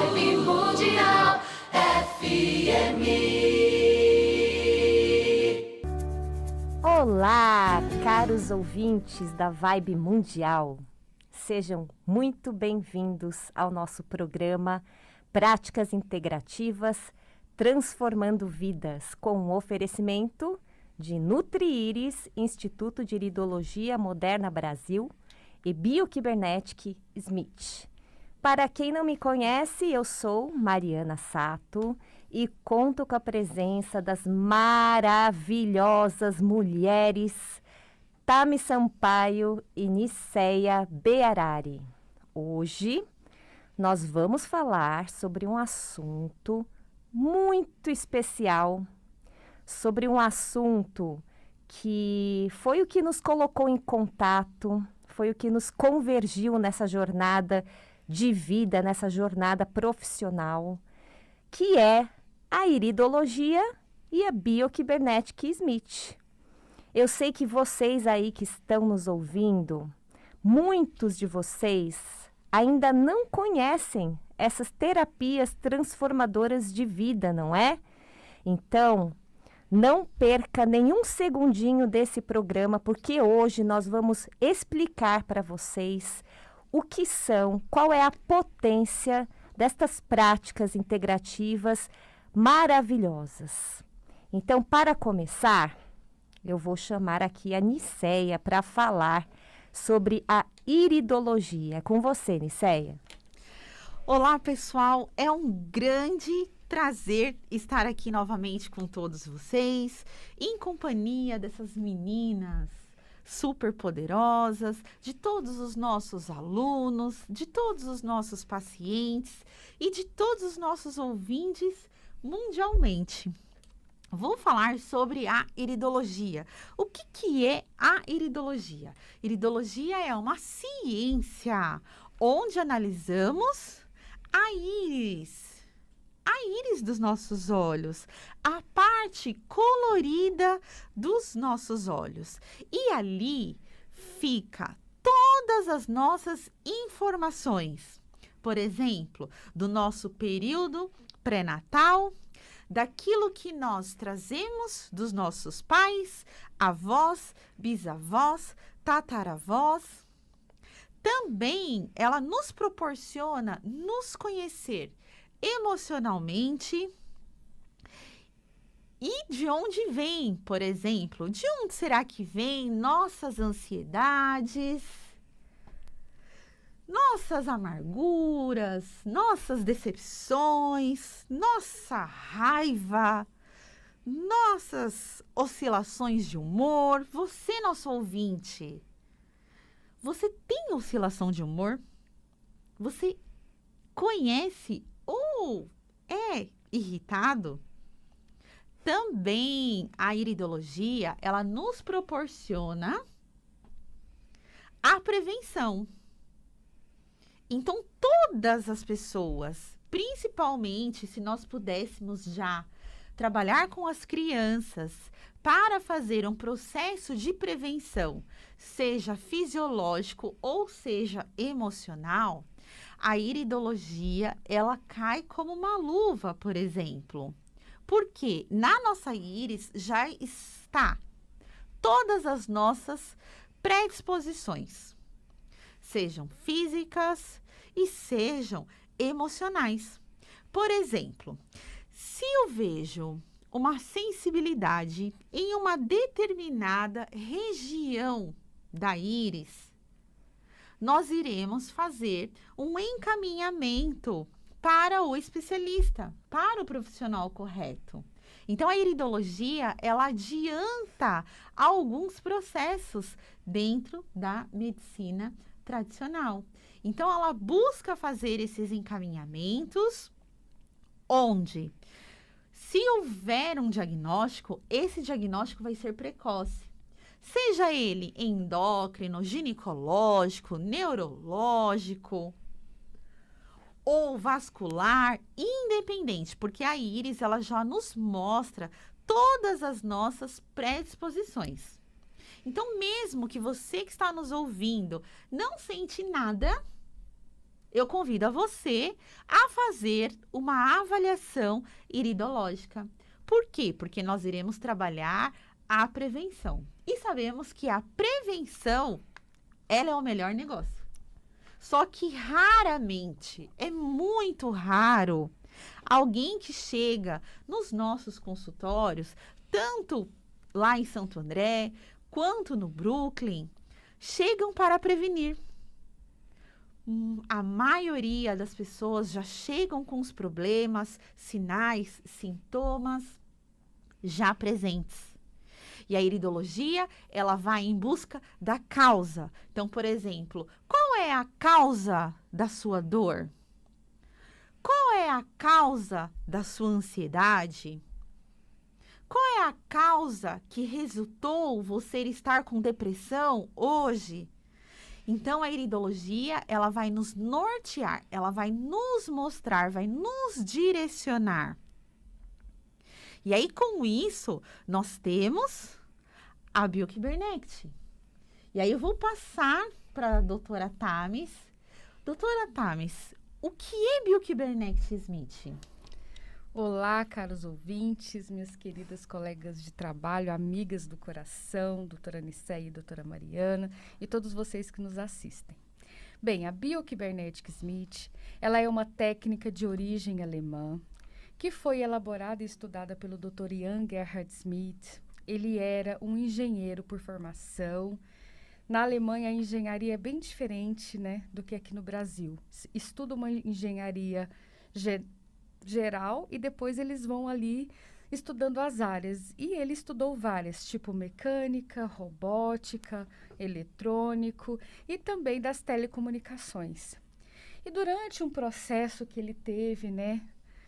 Vibe Mundial FM. Olá, caros ouvintes da Vibe Mundial. Sejam muito bem-vindos ao nosso programa Práticas Integrativas Transformando Vidas, com um oferecimento de NutriIris, Instituto de Iridologia Moderna Brasil e Biokybernetic Smith. Para quem não me conhece, eu sou Mariana Sato e conto com a presença das maravilhosas mulheres Tami Sampaio e Niceia Bearari. Hoje nós vamos falar sobre um assunto muito especial, sobre um assunto que foi o que nos colocou em contato, foi o que nos convergiu nessa jornada de vida, nessa jornada profissional, que é a iridologia e a Biokybernetic Smith. Eu sei que vocês aí que estão nos ouvindo, muitos de vocês ainda não conhecem essas terapias transformadoras de vida, não é? Então, não perca nenhum segundinho desse programa, porque hoje nós vamos explicar para vocês o que são, qual é a potência destas práticas integrativas maravilhosas. Então, para começar, eu vou chamar aqui a Niceia para falar sobre a iridologia. É com você, Niceia. Olá, pessoal. É um grande prazer estar aqui novamente com todos vocês, em companhia dessas meninas super poderosas, de todos os nossos alunos, de todos os nossos pacientes e de todos os nossos ouvintes mundialmente. Vou falar sobre a iridologia. O que é a iridologia? Iridologia é uma ciência onde analisamos a íris dos nossos olhos, a parte colorida dos nossos olhos. E ali fica todas as nossas informações, por exemplo, do nosso período pré-natal, daquilo que nós trazemos dos nossos pais, avós, bisavós, tataravós. Também ela nos proporciona nos conhecer emocionalmente e de onde vem, por exemplo, de onde será que vem nossas ansiedades, nossas amarguras, nossas decepções, nossa raiva, nossas oscilações de humor. Você, nosso ouvinte, você tem oscilação de humor? Você conhece ou é irritado? Também a iridologia, ela nos proporciona a prevenção. Então, todas as pessoas, principalmente se nós pudéssemos já trabalhar com as crianças para fazer um processo de prevenção, seja fisiológico ou seja emocional, a iridologia, ela cai como uma luva, por exemplo. Porque na nossa íris já está todas as nossas predisposições, sejam físicas e sejam emocionais. Por exemplo, se eu vejo uma sensibilidade em uma determinada região da íris, nós iremos fazer um encaminhamento para o especialista, para o profissional correto. Então, a iridologia, ela adianta alguns processos dentro da medicina tradicional. Então, ela busca fazer esses encaminhamentos onde, se houver um diagnóstico, esse diagnóstico vai ser precoce. Seja ele endócrino, ginecológico, neurológico ou vascular, independente, porque a íris, ela já nos mostra todas as nossas predisposições. Então, mesmo que você que está nos ouvindo não sente nada, eu convido a você a fazer uma avaliação iridológica. Por quê? Porque nós iremos trabalhar a prevenção. E sabemos que a prevenção, ela é o melhor negócio. Só que raramente, é muito raro, alguém que chega nos nossos consultórios, tanto lá em Santo André, quanto no Brooklyn, chegam para prevenir. A maioria das pessoas já chegam com os problemas, sinais, sintomas já presentes. E a iridologia, ela vai em busca da causa. Então, por exemplo, qual é a causa da sua dor? Qual é a causa da sua ansiedade? Qual é a causa que resultou você estar com depressão hoje? Então, a iridologia, ela vai nos nortear, ela vai nos mostrar, vai nos direcionar. E aí, com isso, nós temos a Bill-Kibernect. E aí, eu vou passar para a doutora Thames. Doutora Thames, o que é Bill-Kibernect-Smith? Olá, caros ouvintes, minhas queridas colegas de trabalho, amigas do coração, doutora Nicéia e doutora Mariana, e todos vocês que nos assistem. Bem, a Bill-Kibernect-Smith, ela é uma técnica de origem alemã, que foi elaborada e estudada pelo Dr. Jan Gerhard Schmidt. Ele era um engenheiro por formação. Na Alemanha, a engenharia é bem diferente, né, do que aqui no Brasil. Estuda uma engenharia geral e depois eles vão ali estudando as áreas. E ele estudou várias, tipo mecânica, robótica, eletrônico e também das telecomunicações. E durante um processo que ele teve, né,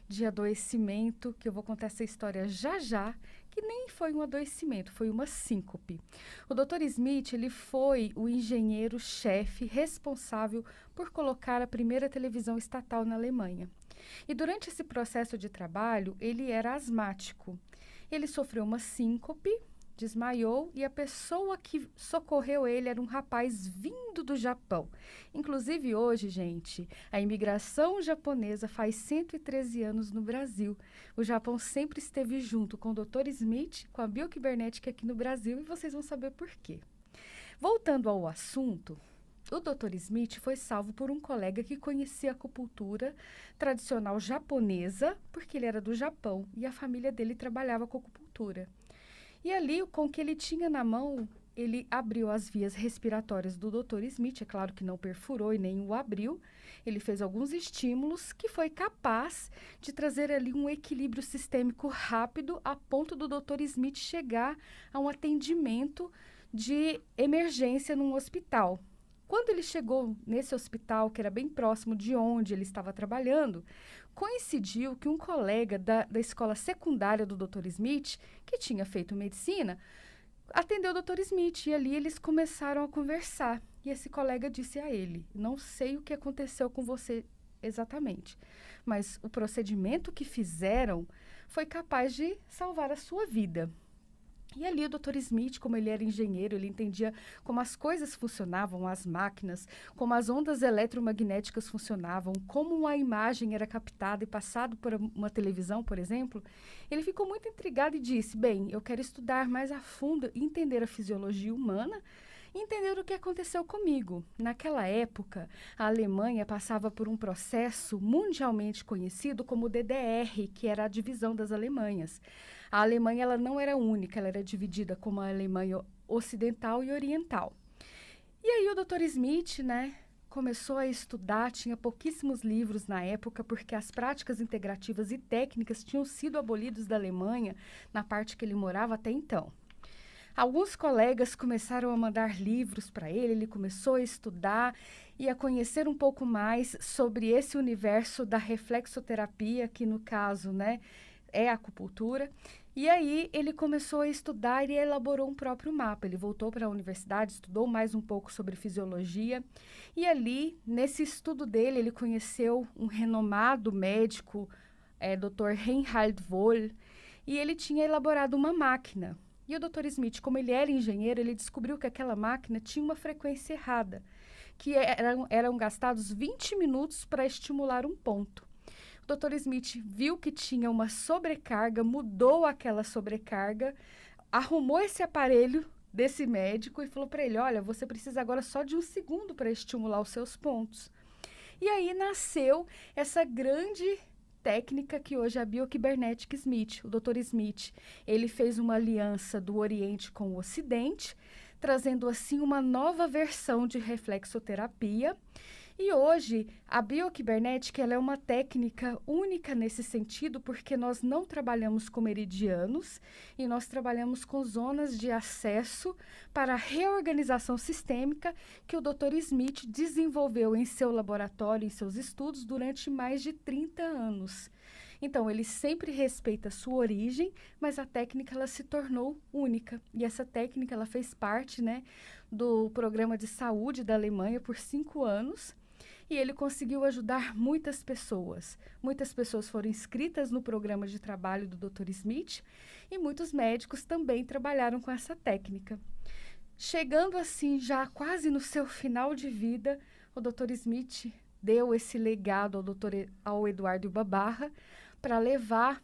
de adoecimento, que eu vou contar essa história já, que nem foi um adoecimento, foi uma síncope. O Dr. Smith, ele foi o engenheiro-chefe responsável por colocar a primeira televisão estatal na Alemanha. E durante esse processo de trabalho, ele era asmático. Ele sofreu uma síncope, desmaiou e a pessoa que socorreu ele era um rapaz vindo do Japão. Inclusive hoje, gente, a imigração japonesa faz 113 anos no Brasil. O Japão sempre esteve junto com o Dr. Smith, com a Bill-Kibernect aqui no Brasil, e vocês vão saber por quê. Voltando ao assunto, o Dr. Smith foi salvo por um colega que conhecia a acupuntura tradicional japonesa, porque ele era do Japão e a família dele trabalhava com acupuntura. E ali, com o que ele tinha na mão, ele abriu as vias respiratórias do Dr. Smith, é claro que não perfurou e nem o abriu. Ele fez alguns estímulos que foi capaz de trazer ali um equilíbrio sistêmico rápido a ponto do Dr. Smith chegar a um atendimento de emergência num hospital. Quando ele chegou nesse hospital, que era bem próximo de onde ele estava trabalhando, coincidiu que um colega da escola secundária do Dr. Smith, que tinha feito medicina, atendeu o Dr. Smith e ali eles começaram a conversar. E esse colega disse a ele: não sei o que aconteceu com você exatamente, mas o procedimento que fizeram foi capaz de salvar a sua vida. E ali o Dr. Smith, como ele era engenheiro, ele entendia como as coisas funcionavam, as máquinas, como as ondas eletromagnéticas funcionavam, como a imagem era captada e passada por uma televisão, por exemplo. Ele ficou muito intrigado e disse: bem, eu quero estudar mais a fundo e entender a fisiologia humana e entender o que aconteceu comigo. Naquela época, a Alemanha passava por um processo mundialmente conhecido como DDR, que era a divisão das Alemanhas. A Alemanha ela não era única, ela era dividida como a Alemanha ocidental e oriental. E aí o Dr. Smith, né, começou a estudar, tinha pouquíssimos livros na época, porque as práticas integrativas e técnicas tinham sido abolidas da Alemanha na parte que ele morava até então. Alguns colegas começaram a mandar livros para ele começou a estudar e a conhecer um pouco mais sobre esse universo da reflexoterapia, que no caso, né, é a acupuntura. E aí ele começou a estudar e elaborou um próprio mapa. Ele voltou para a universidade, estudou mais um pouco sobre fisiologia. E ali, nesse estudo dele, ele conheceu um renomado médico, Dr. Reinhard Voll, e ele tinha elaborado uma máquina. E o Dr. Smith, como ele era engenheiro, ele descobriu que aquela máquina tinha uma frequência errada. que eram gastados 20 minutos para estimular um ponto. O Dr. Smith viu que tinha uma sobrecarga, mudou aquela sobrecarga, arrumou esse aparelho desse médico e falou para ele, olha, você precisa agora só de 1 segundo para estimular os seus pontos. E aí nasceu essa grande técnica que hoje é a Biocybernetic Smith. O Dr. Smith, ele fez uma aliança do Oriente com o Ocidente, trazendo assim uma nova versão de reflexoterapia. E hoje, a bioquibernética ela é uma técnica única nesse sentido, porque nós não trabalhamos com meridianos e nós trabalhamos com zonas de acesso para a reorganização sistêmica que o Dr. Smith desenvolveu em seu laboratório, em seus estudos, durante mais de 30 anos. Então, ele sempre respeita a sua origem, mas a técnica ela se tornou única. E essa técnica ela fez parte, né, do programa de saúde da Alemanha por 5 anos. E ele conseguiu ajudar muitas pessoas. Muitas pessoas foram inscritas no programa de trabalho do Dr. Smith e muitos médicos também trabalharam com essa técnica. Chegando assim, já quase no seu final de vida, o Dr. Smith deu esse legado ao Eduardo Babarra para levar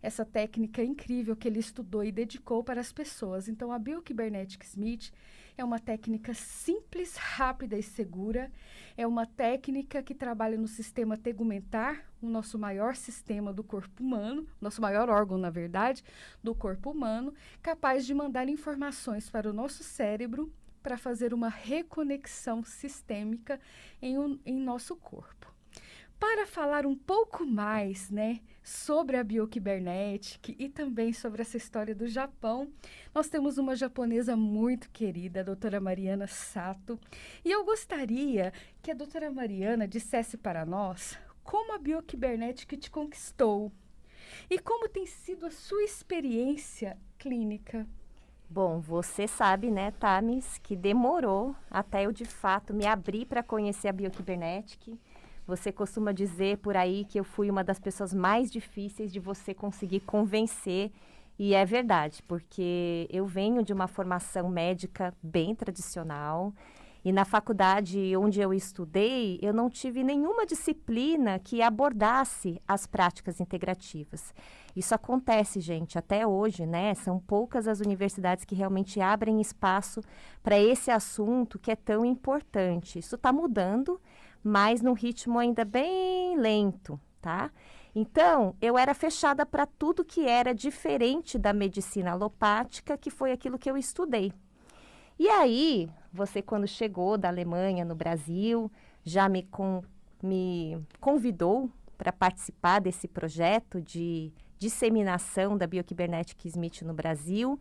essa técnica incrível que ele estudou e dedicou para as pessoas. Então, a Biocybernetic Smith é uma técnica simples, rápida e segura. É uma técnica que trabalha no sistema tegumentar, o nosso maior sistema do corpo humano, nosso maior órgão, na verdade, do corpo humano, capaz de mandar informações para o nosso cérebro para fazer uma reconexão sistêmica em nosso corpo. Para falar um pouco mais, né, sobre a Biocybernetic e também sobre essa história do Japão, nós temos uma japonesa muito querida, a doutora Mariana Sato, e eu gostaria que a doutora Mariana dissesse para nós como a Biocybernetic te conquistou e como tem sido a sua experiência clínica. Bom, você sabe, né, Thames, que demorou até eu, de fato, me abrir para conhecer a Biocybernetic. Você costuma dizer por aí que eu fui uma das pessoas mais difíceis de você conseguir convencer. E é verdade, porque eu venho de uma formação médica bem tradicional. E na faculdade onde eu estudei, eu não tive nenhuma disciplina que abordasse as práticas integrativas. Isso acontece, gente, até hoje, né? São poucas as universidades que realmente abrem espaço para esse assunto que é tão importante. Isso está mudando, mas num ritmo ainda bem lento, tá? Então, eu era fechada para tudo que era diferente da medicina alopática, que foi aquilo que eu estudei. E aí, você quando chegou da Alemanha no Brasil, já me convidou para participar desse projeto de disseminação da Biocybernetic Smith no Brasil,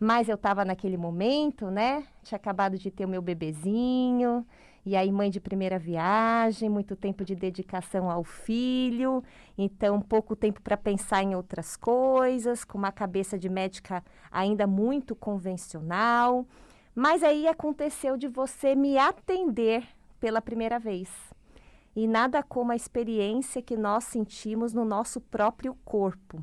mas eu estava naquele momento, né? Tinha acabado de ter o meu bebezinho, e aí mãe de primeira viagem, muito tempo de dedicação ao filho, então pouco tempo para pensar em outras coisas, com uma cabeça de médica ainda muito convencional. Mas aí aconteceu de você me atender pela primeira vez. E nada como a experiência que nós sentimos no nosso próprio corpo.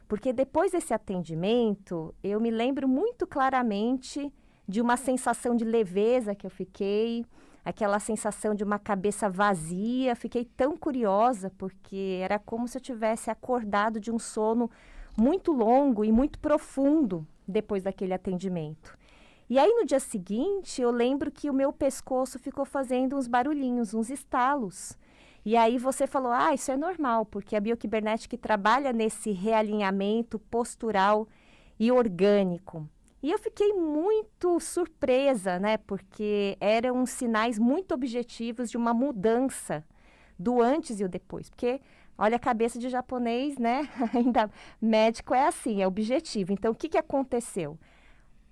Porque depois desse atendimento, eu me lembro muito claramente de uma sensação de leveza que eu fiquei, aquela sensação de uma cabeça vazia. Fiquei tão curiosa, porque era como se eu tivesse acordado de um sono muito longo e muito profundo depois daquele atendimento. E aí, no dia seguinte, eu lembro que o meu pescoço ficou fazendo uns barulhinhos, uns estalos. E aí você falou, isso é normal, porque a Biocybernetic trabalha nesse realinhamento postural e orgânico. E eu fiquei muito surpresa, né? Porque eram sinais muito objetivos de uma mudança do antes e o depois. Porque, olha, a cabeça de japonês, né? Ainda médico é assim, é objetivo. Então, o que aconteceu?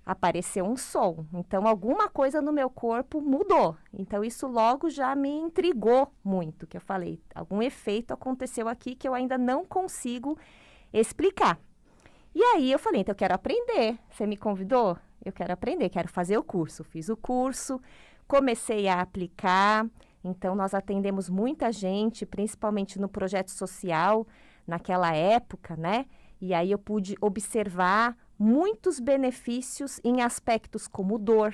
Apareceu um som, então alguma coisa no meu corpo mudou. Então isso logo já me intrigou muito, que eu falei, algum efeito aconteceu aqui que eu ainda não consigo explicar. E aí eu falei, então eu quero aprender, você me convidou? Eu quero aprender, quero fazer o curso. Fiz o curso, comecei a aplicar, então nós atendemos muita gente, principalmente no projeto social, naquela época, né? E aí eu pude observar muitos benefícios em aspectos como dor,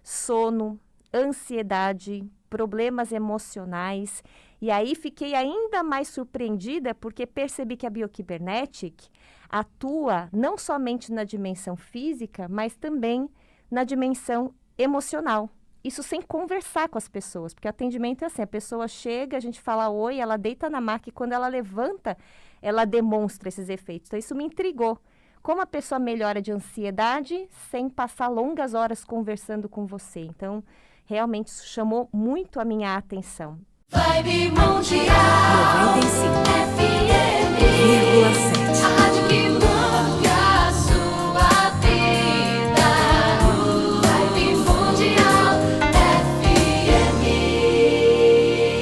sono, ansiedade, problemas emocionais. E aí fiquei ainda mais surpreendida porque percebi que a Biocybernetic atua não somente na dimensão física, mas também na dimensão emocional. Isso sem conversar com as pessoas, porque atendimento é assim, a pessoa chega, a gente fala oi, ela deita na maca e quando ela levanta, ela demonstra esses efeitos. Então isso me intrigou. Como a pessoa melhora de ansiedade sem passar longas horas conversando com você. Então, realmente isso chamou muito a minha atenção. Vibe Mundial 95. FM.